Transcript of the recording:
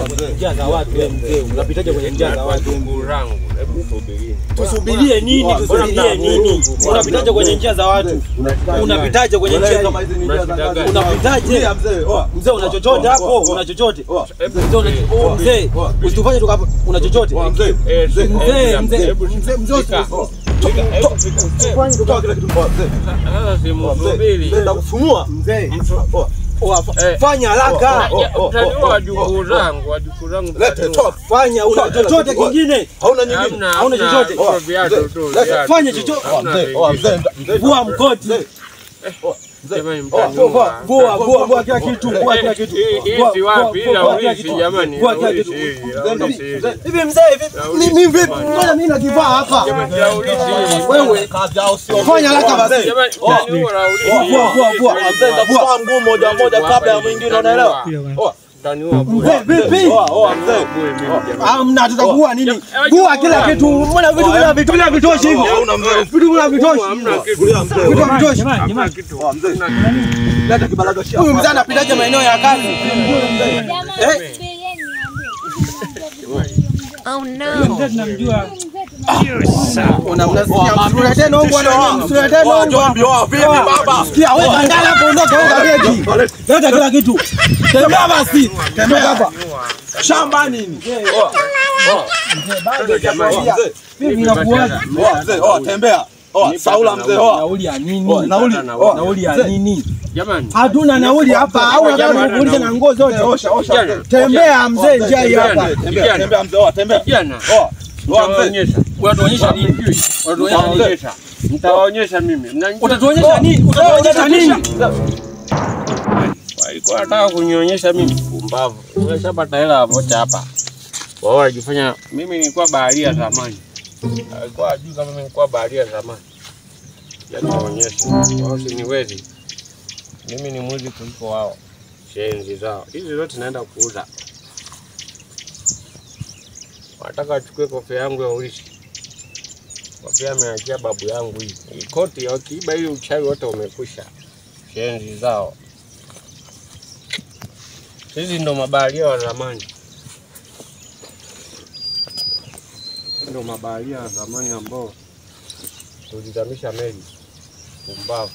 unapita kwenye njia za watu mzee. Unapitaje kwenye njia za watu rangu? Hebu subirini. Tusubirie nini? Tusubirie nini? Unapitaje kwenye njia za watu? Unapitaje kwenye njia kama hizi njia za watu? Unapitaje mzee? Mzee una chochote hapo? Una chochote? Mzee, usitufanye tukapo una chochote? Mzee, nenda kufumua mzee. Fanya haraka. Wajukuu zangu. Lete top. Fanya una chochote kingine? Hauna nyingine? Hauna chochote? Fanya chochote. Mzee, vua mkoti. Vua kila kitu, vua kila kitu. Hizi wapi ila ulisi jamani? Vua kila kitu. Hivi mzee hivi mimi vipi? Mbona mimi nakivaa hapa? Wewe fanya haraka mzee. Vua mzee, ndavua nguo moja moja kabla ya mwingine, unaelewa? Vipi? Hamna, tutakuwa nini? Vua kila kitu. Mbona vitu bila vitoshi hivi? Vitu bila vitoshi. Vitu vitoshi. Leta kibalaga shia. Huyu mzee anapitaje maeneo ya kazi? Oh no. Tunamjua. Unamnasikia msura tena huko na msura tena huko. Vipi baba? Sikia wewe angala hapo, ondoka huko geti. Leta kila kitu. Tembea basi. Tembea hapa. Shamba nini? Bado jamani. Mimi ninakuaje? Mzee, tembea. Saula mzee, nauli ya nini? Nauli ya nini? Jamani. Hatuna nauli hapa au nataka kuuliza na nguo zote. Tembea mzee, njia hii hapa. Tembea mzee, tembea. Kijana. Tuonyesha. Unatuonyesha nini? Unatuonyesha. Nitawaonyesha mimi. Utatuonyesha nini? Utatuonyesha nini? Walikuwa wanataka kunionyesha mimi pumbavu. Umeshapata hela hapo hapa. Wao wanajifanya mimi nilikuwa baharia zamani. Alikuwa ajui kama mimi nilikuwa baharia zamani. Yanaonyesha. Wao siniwezi. Mimi ni mwizi kuliko wao. Shenzi zao. Hizi zote naenda kuuza. Nataka achukue kofia yangu ya urithi. Kofia ameachia babu yangu hii. Koti ya kiiba hii uchawi wote umekwisha. Shenzi zao. Hizi ndo mabaharia wa zamani. Ndo mabaharia wa zamani ambao tulizamisha meli. Pumbavu.